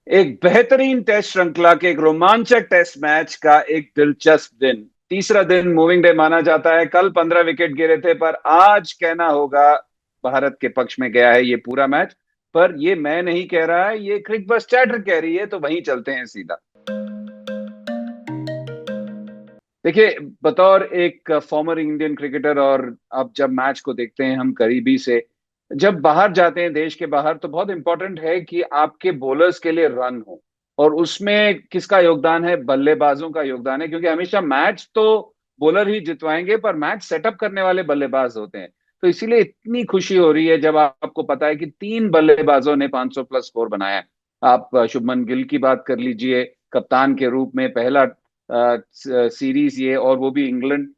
एक बेहतरीन टेस्ट श्रृंखला के एक रोमांचक टेस्ट मैच का एक दिलचस्प दिन। तीसरा दिन मूविंग डे माना जाता है। कल 15 विकेट गिरे थे, पर आज कहना होगा भारत के पक्ष में गया है ये पूरा मैच। पर ये मैं नहीं कह रहा है, ये क्रिक बस चैटर कह रही है, तो वहीं चलते हैं सीधा। देखिए, बतौर एक फॉर्मर इंडियन क्रिकेटर, और अब जब मैच को देखते हैं हम करीबी से, जब बाहर जाते हैं देश के बाहर, तो बहुत इंपॉर्टेंट है कि आपके बॉलर्स के लिए रन हो। और उसमें किसका योगदान है? बल्लेबाजों का योगदान है, क्योंकि हमेशा मैच तो बॉलर ही जितवाएंगे, पर मैच सेटअप करने वाले बल्लेबाज होते हैं। तो इसीलिए इतनी खुशी हो रही है जब आपको पता है कि तीन बल्लेबाजों ने 500 प्लस स्कोर बनाया है। आप शुभमन गिल की बात कर लीजिए, कप्तान के रूप में पहला सीरीज ये, और वो भी इंग्लैंड।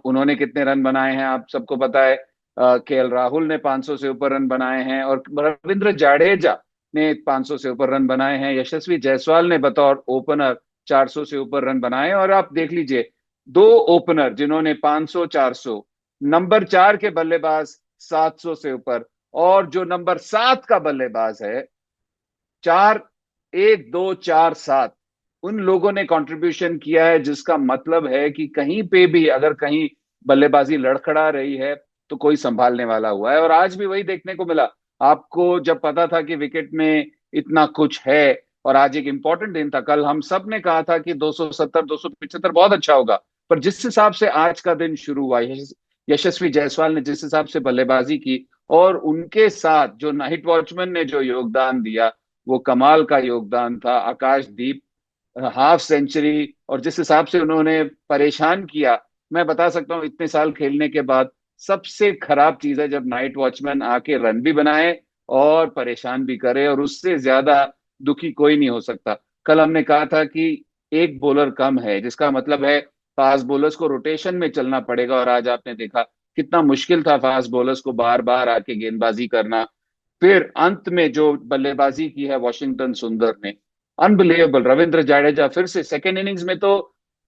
उन्होंने कितने रन बनाए हैं आप सबको पता है। केएल राहुल ने 500 से ऊपर रन बनाए हैं, और रविंद्र जाडेजा ने 500 से ऊपर रन बनाए हैं। यशस्वी जायसवाल ने बतौर ओपनर 400 से ऊपर रन बनाए हैं। और आप देख लीजिए, दो ओपनर जिन्होंने 500 400, नंबर 4 के बल्लेबाज 700 से ऊपर, और जो नंबर 7 का बल्लेबाज है, 4 1 2 4 7, उन लोगों ने कंट्रीब्यूशन किया है। जिसका मतलब है कि कहीं पे भी अगर कहीं बल्लेबाजी लड़खड़ा रही है, तो कोई संभालने वाला हुआ है। और आज भी वही देखने को मिला। आपको जब पता था कि विकेट में इतना कुछ है, और आज एक इंपॉर्टेंट दिन था, कल हम सब ने कहा था कि 270 275 बहुत अच्छा होगा। पर जिस हिसाब से आज का दिन शुरू हुआ, यशस्वी जायसवाल ने जिस हिसाब से बल्लेबाजी की, और उनके साथ जो नाइट वॉचमैन ने जो योगदान दिया, वो कमाल का योगदान था। आकाशदीप हाफ सेंचुरी, और जिस हिसाब से उन्होंने परेशान किया, मैं बता सकता हूँ इतने साल खेलने के बाद सबसे खराब चीज है जब नाइट वॉचमैन आके रन भी बनाए और परेशान भी करे, और उससे ज्यादा दुखी कोई नहीं हो सकता। कल हमने कहा था कि एक बॉलर कम है, जिसका मतलब है फास्ट बॉलर्स को रोटेशन में चलना पड़ेगा। और आज आपने देखा कितना मुश्किल था फास्ट बॉलर्स को बार बार आके गेंदबाजी करना। फिर अंत में जो बल्लेबाजी की है वॉशिंगटन सुंदर ने, अनबिलीवेबल। रविंद्र जाडेजा फिर से सेकेंड इनिंग्स में तो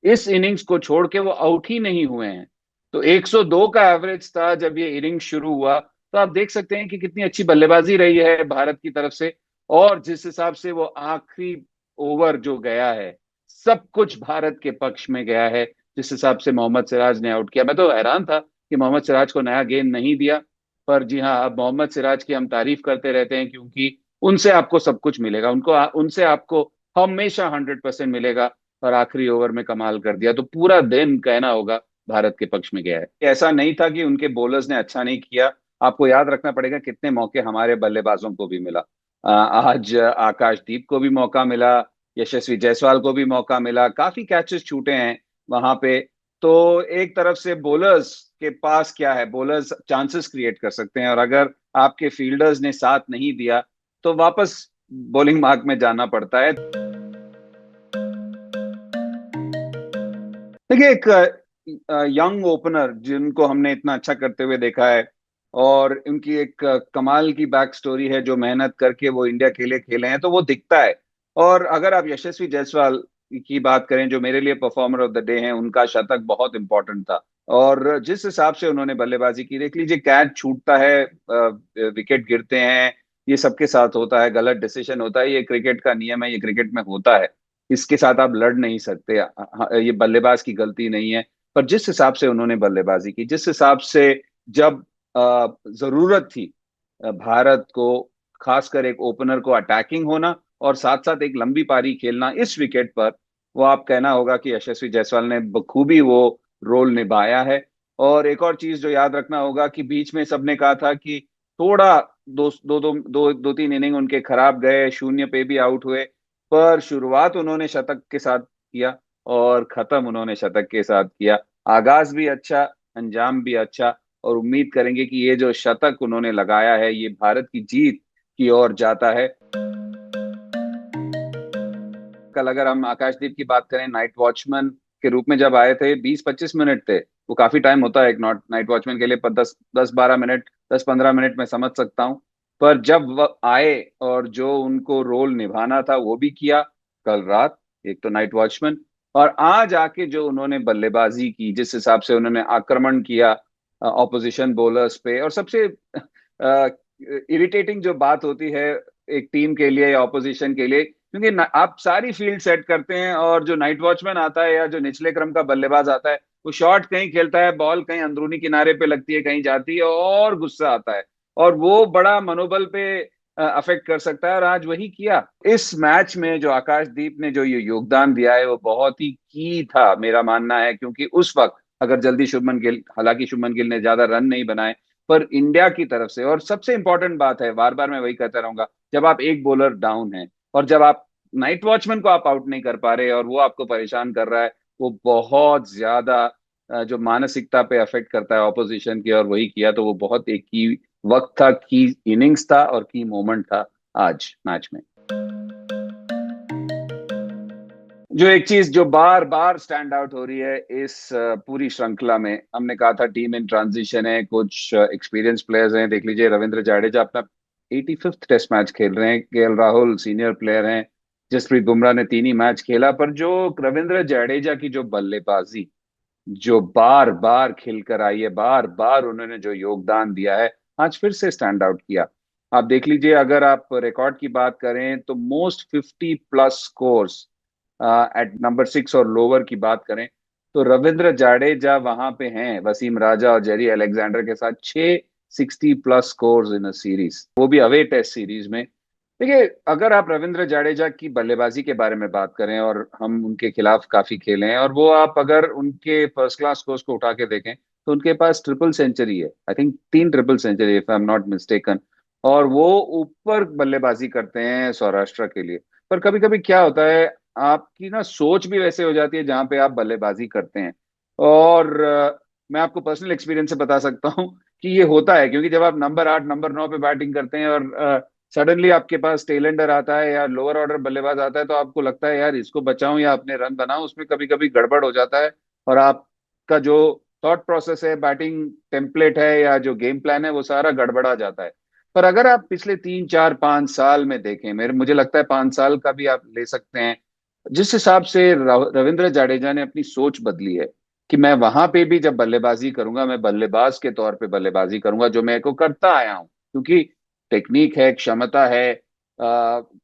इस इनिंग्स को छोड़ के वो आउट ही नहीं हुए हैं। तो 102 का एवरेज था जब ये इनिंग्स शुरू हुआ। तो आप देख सकते हैं कि कितनी अच्छी बल्लेबाजी रही है भारत की तरफ से। और जिस हिसाब से वो आखिरी ओवर जो गया है, सब कुछ भारत के पक्ष में गया है। जिस हिसाब से मोहम्मद सिराज ने आउट किया, मैं तो हैरान था कि मोहम्मद सिराज को नया गेंद नहीं दिया। पर जी हाँ, अब मोहम्मद सिराज की हम तारीफ करते रहते हैं, क्योंकि उनसे आपको सब कुछ मिलेगा। उनसे आपको हमेशा 100% मिलेगा। और आखिरी ओवर में कमाल कर दिया, तो पूरा दिन कहना होगा भारत के पक्ष में गया है। ऐसा नहीं था कि उनके बॉलर्स ने अच्छा नहीं किया। आपको याद रखना पड़ेगा कितने मौके हमारे बल्लेबाजों को भी मिला। आज आकाशदीप को भी मौका मिला, यशस्वी जायसवाल को भी मौका मिला, काफी कैचेस छूटे हैं वहां पे। तो एक तरफ से बॉलर्स के पास क्या है, बॉलर्स चांसेस क्रिएट कर सकते हैं, और अगर आपके फील्डर्स ने साथ नहीं दिया, तो वापस बॉलिंग मार्क में जाना पड़ता है। देखिए, एक यंग ओपनर जिनको हमने इतना अच्छा करते हुए देखा है, और उनकी एक कमाल की बैक स्टोरी है, जो मेहनत करके वो इंडिया के लिए खेले हैं, तो वो दिखता है। और अगर आप यशस्वी जायसवाल की बात करें, जो मेरे लिए परफॉर्मर ऑफ द डे हैं, उनका शतक बहुत इंपॉर्टेंट था। और जिस हिसाब से उन्होंने बल्लेबाजी की, देख लीजिए, कैच छूटता है, विकेट गिरते हैं, ये सबके साथ होता है, गलत डिसीजन होता है, ये क्रिकेट का नियम है, ये क्रिकेट में होता है। इसके साथ आप लड़ नहीं सकते। ये बल्लेबाज की गलती नहीं है। पर जिस हिसाब से उन्होंने बल्लेबाजी की, जिस हिसाब से जब जरूरत थी भारत को, खासकर एक ओपनर को अटैकिंग होना, और साथ साथ एक लंबी पारी खेलना इस विकेट पर, वो आप कहना होगा कि यशस्वी जायसवाल ने बखूबी वो रोल निभाया है। और एक और चीज जो याद रखना होगा कि बीच में सबने कहा था कि थोड़ा दो तीन इनिंग उनके खराब गए, शून्य पे भी आउट हुए, पर शुरुआत उन्होंने शतक के साथ किया, और खत्म उन्होंने शतक के साथ किया। आगाज भी अच्छा, अंजाम भी अच्छा। और उम्मीद करेंगे कि ये जो शतक उन्होंने लगाया है, ये भारत की जीत की ओर जाता है। कल अगर हम आकाशदीप की बात करें, नाइट वॉचमैन के रूप में जब आए थे, 20 25 मिनट थे। वो काफी टाइम होता है एक नाइट वॉचमैन के लिए, पर 10 10 12 मिनट, 10 15 मिनट में समझ सकता हूँ। पर जब वह आए और जो उनको रोल निभाना था वो भी किया कल रात, एक तो नाइट वॉचमैन, और आज आके जो उन्होंने बल्लेबाजी की, जिस हिसाब से उन्होंने आक्रमण किया ऑपोजिशन बॉलर्स पे। और सबसे इरिटेटिंग जो बात होती है एक टीम के लिए या ऑपोजिशन के लिए, क्योंकि आप सारी फील्ड सेट करते हैं और जो नाइट वॉचमैन आता है या जो निचले क्रम का बल्लेबाज आता है, वो शॉट कहीं खेलता है, बॉल कहीं अंदरूनी किनारे पे लगती है, कहीं जाती है, और गुस्सा आता है, और वो बड़ा मनोबल पे अफेक्ट कर सकता है। और आज वही किया इस मैच में, जो आकाशदीप ने जो ये योगदान दिया है वो बहुत ही की था, मेरा मानना है। क्योंकि उस वक्त अगर जल्दी शुभमन गिल, हालांकि शुभमन गिल ने ज्यादा रन नहीं बनाए, पर इंडिया की तरफ से, और सबसे इंपॉर्टेंट बात है, बार बार मैं वही कहता रहूंगा, जब आप एक बॉलर डाउन है और जब आप नाइट वॉचमैन को आप आउट नहीं कर पा रहे और वो आपको परेशान कर रहा है, वो बहुत ज्यादा जो मानसिकता पे अफेक्ट करता है ऑपोजिशन की, और वही किया। तो वो बहुत एक की वक्त था, की इनिंग्स था और की मोमेंट था आज मैच में। जो एक चीज जो बार बार स्टैंड आउट हो रही है इस पूरी श्रृंखला में, हमने कहा था टीम इन ट्रांजिशन है, कुछ एक्सपीरियंस प्लेयर्स हैं। देख लीजिए, रविंद्र जाडेजा अपना 85th टेस्ट मैच खेल रहे हैं, केएल राहुल सीनियर प्लेयर हैं, जसप्रीत बुमराह ने 3 ही मैच खेला, पर जो रविंद्र जाडेजा की जो बल्लेबाजी जो बार बार खिलकर आई है, बार बार उन्होंने जो योगदान दिया है, आज फिर से स्टैंड आउट किया। आप देख लीजिए, अगर आप रिकॉर्ड की बात करें तो मोस्ट 50+ स्कोर्स एट नंबर 6 और लोअर की बात करें तो रविंद्र जाडेजा वहां पे हैं, वसीम राजा और जेरी अलेक्जेंडर के साथ, 660+ स्कोर्स इन अ सीरीज, वो भी अवे टेस्ट सीरीज में। देखिए, अगर आप रविंद्र जाडेजा की बल्लेबाजी के बारे में बात करें, और हम उनके खिलाफ काफी खेले हैं, और वो आप अगर उनके फर्स्ट क्लास स्कोर्स को उठा के देखें तो उनके पास ट्रिपल सेंचुरी है, I think 3 triple century, if I am not mistaken. और वो ऊपर बल्लेबाजी करते हैं सौराष्ट्र के लिए। पर कभी कभी क्या होता है, आपकी ना सोच भी वैसे हो जाती है जहां पे आप बल्लेबाजी करते हैं। और मैं आपको पर्सनल एक्सपीरियंस से बता सकता हूँ कि ये होता है, क्योंकि जब आप नंबर 8 नंबर 9 पे बैटिंग करते हैं और सडनली आपके पास टेलेंडर आता है या लोअर ऑर्डर बल्लेबाज आता है, तो आपको लगता है यार इसको बचाऊं या अपने रन बनाऊं, उसमें कभी कभी गड़बड़ हो जाता है। और आपका जो थॉट प्रोसेस है, बैटिंग टेम्पलेट है या जो गेम प्लान है, वो सारा गड़बड़ा जाता है। पर अगर आप पिछले 3 4 5 साल में देखें, मेरे मुझे लगता है 5 साल का भी आप ले सकते हैं, जिस हिसाब से रविंद्र जाडेजा ने अपनी सोच बदली है कि मैं वहां पे भी जब बल्लेबाजी करूंगा, मैं बल्लेबाज के तौर पे बल्लेबाजी करूंगा, जो मैं को करता आया हूं। क्योंकि टेक्निक है, क्षमता है,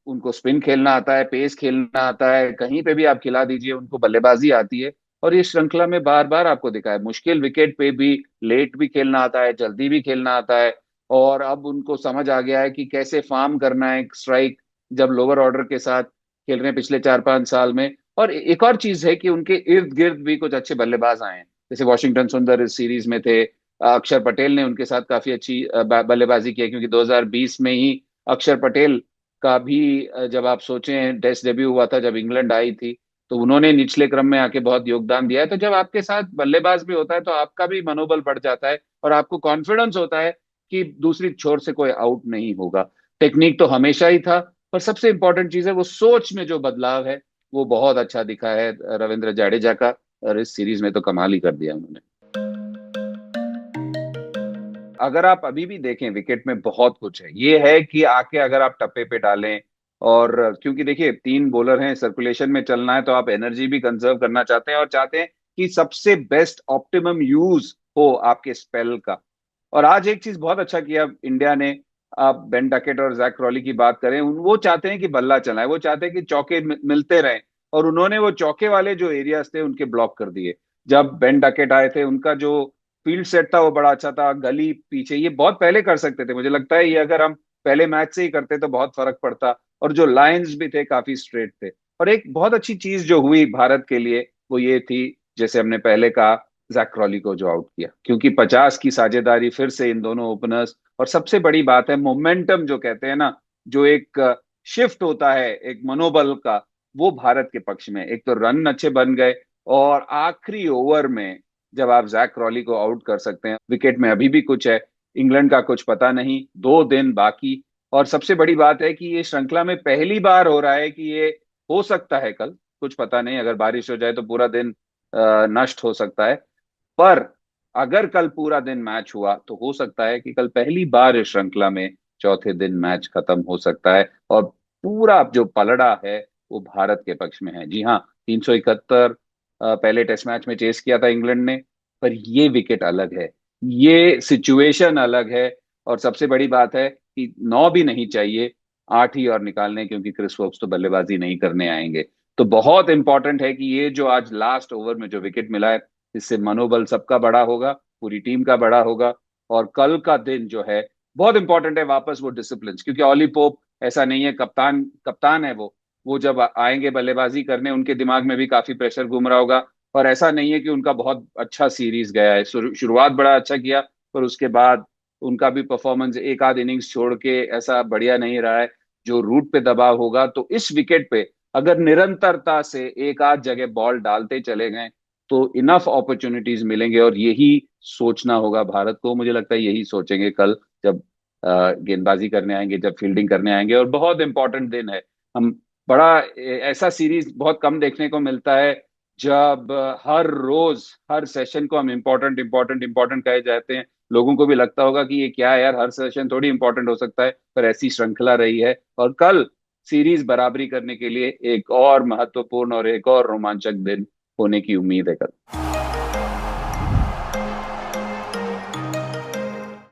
उनको स्पिन खेलना आता है, पेस खेलना आता है, कहीं पे भी आप खिला दीजिए उनको बल्लेबाजी आती है। और ये श्रृंखला में बार बार आपको दिखा है, मुश्किल विकेट पे भी लेट भी खेलना आता है, जल्दी भी खेलना आता है। और अब उनको समझ आ गया है कि कैसे फार्म करना है स्ट्राइक, जब लोअर ऑर्डर के साथ खेल रहे हैं पिछले 4 5 साल में। और एक और चीज है कि उनके इर्द गिर्द भी कुछ अच्छे बल्लेबाज आए हैं, जैसे वॉशिंगटन सुंदर इस सीरीज में थे, अक्षर पटेल ने उनके साथ काफी अच्छी बल्लेबाजी की है, क्योंकि 2020 में ही अक्षर पटेल का भी जब आप सोचें टेस्ट डेब्यू हुआ था, जब इंग्लैंड आई थी, तो उन्होंने निचले क्रम में आके बहुत योगदान दिया है। तो जब आपके साथ बल्लेबाज भी होता है तो आपका भी मनोबल बढ़ जाता है, और आपको कॉन्फिडेंस होता है कि दूसरी छोर से कोई आउट नहीं होगा। टेक्निक तो हमेशा ही था, पर सबसे इंपॉर्टेंट चीज है वो सोच में जो बदलाव है, वो बहुत अच्छा दिखा है रविंद्र जाडेजा का। और इस सीरीज में तो कमाल ही कर दिया उन्होंने। अगर आप अभी भी देखें, विकेट में बहुत कुछ है, ये है कि आके अगर आप टप्पे पे डालें, और क्योंकि देखिए 3 बॉलर हैं, सर्कुलेशन में चलना है, तो आप एनर्जी भी कंजर्व करना चाहते हैं और चाहते हैं कि सबसे बेस्ट ऑप्टिमम यूज हो आपके स्पेल का। और आज एक चीज बहुत अच्छा किया इंडिया ने, आप बेन डकेट और जैक क्रॉली की बात करें, वो चाहते हैं कि बल्ला चलाए, वो चाहते हैं कि चौके मिलते रहें। और उन्होंने वो चौके वाले जो एरियाज थे उनके ब्लॉक कर दिए। जब बेन डकेट आए थे, उनका जो फील्ड सेट था वो बड़ा अच्छा था, गली पीछे, ये बहुत पहले कर सकते थे। मुझे लगता है ये अगर हम पहले मैच से ही करते तो बहुत फर्क पड़ता। और जो लाइंस भी थे काफी स्ट्रेट थे। और एक बहुत अच्छी चीज जो हुई भारत के लिए वो ये थी, जैसे हमने पहले कहा, जैक क्रॉली को जो आउट किया, क्योंकि 50 की साझेदारी फिर से इन दोनों ओपनर्स। और सबसे बड़ी बात है मोमेंटम, जो कहते हैं ना, जो एक शिफ्ट होता है एक मनोबल का, वो भारत के पक्ष में। एक तो रन अच्छे बन गए, और आखिरी ओवर में जब आप जैक क्रॉली को आउट कर सकते हैं, विकेट में अभी भी कुछ है, इंग्लैंड का कुछ पता नहीं, 2 दिन बाकी। और सबसे बड़ी बात है कि ये श्रृंखला में पहली बार हो रहा है कि ये हो सकता है कल, कुछ पता नहीं, अगर बारिश हो जाए तो पूरा दिन नष्ट हो सकता है। पर अगर कल पूरा दिन मैच हुआ तो हो सकता है कि कल पहली बार इस श्रृंखला में चौथे दिन मैच खत्म हो सकता है, और पूरा जो पलड़ा है वो भारत के पक्ष में है। जी हाँ, 371 पहले टेस्ट मैच में चेस किया था इंग्लैंड ने, पर ये विकेट अलग है, ये सिचुएशन अलग है। और सबसे बड़ी बात है कि 9 भी नहीं चाहिए, 8 ही और निकालने, क्योंकि क्रिस वोक्स तो बल्लेबाजी नहीं करने आएंगे। तो बहुत इंपॉर्टेंट है कि ये जो आज लास्ट ओवर में जो विकेट मिला है, इससे मनोबल सबका बड़ा होगा, पूरी टीम का बड़ा होगा। और कल का दिन जो है बहुत इंपॉर्टेंट है, वापस वो डिसिप्लिन, क्योंकि ऑली पोप ऐसा नहीं है, कप्तान कप्तान है वो जब आएंगे बल्लेबाजी करने, उनके दिमाग में भी काफी प्रेशर घूम रहा होगा। और ऐसा नहीं है कि उनका बहुत अच्छा सीरीज गया है, शुरुआत बड़ा अच्छा किया, पर उसके बाद उनका भी परफॉर्मेंस एक आध इनिंग्स छोड़ के ऐसा बढ़िया नहीं रहा है। जो रूट पे दबाव होगा, तो इस विकेट पे अगर निरंतरता से एक आध जगह बॉल डालते चले गए तो इनफ अपॉर्चुनिटीज मिलेंगे। और यही सोचना होगा भारत को, मुझे लगता है यही सोचेंगे कल, जब गेंदबाजी करने आएंगे, जब फील्डिंग करने आएंगे। और बहुत इंपॉर्टेंट दिन है। हम बड़ा ऐसा सीरीज बहुत कम देखने को मिलता है, जब हर रोज हर सेशन को हम इंपॉर्टेंट इंपॉर्टेंट इंपॉर्टेंट कहे जाते हैं। लोगों को भी लगता होगा कि ये क्या है यार, हर सेशन थोड़ी इंपॉर्टेंट हो सकता है, पर ऐसी श्रृंखला रही है। और कल सीरीज बराबरी करने के लिए एक और महत्वपूर्ण और एक और रोमांचक दिन होने की उम्मीद है कल।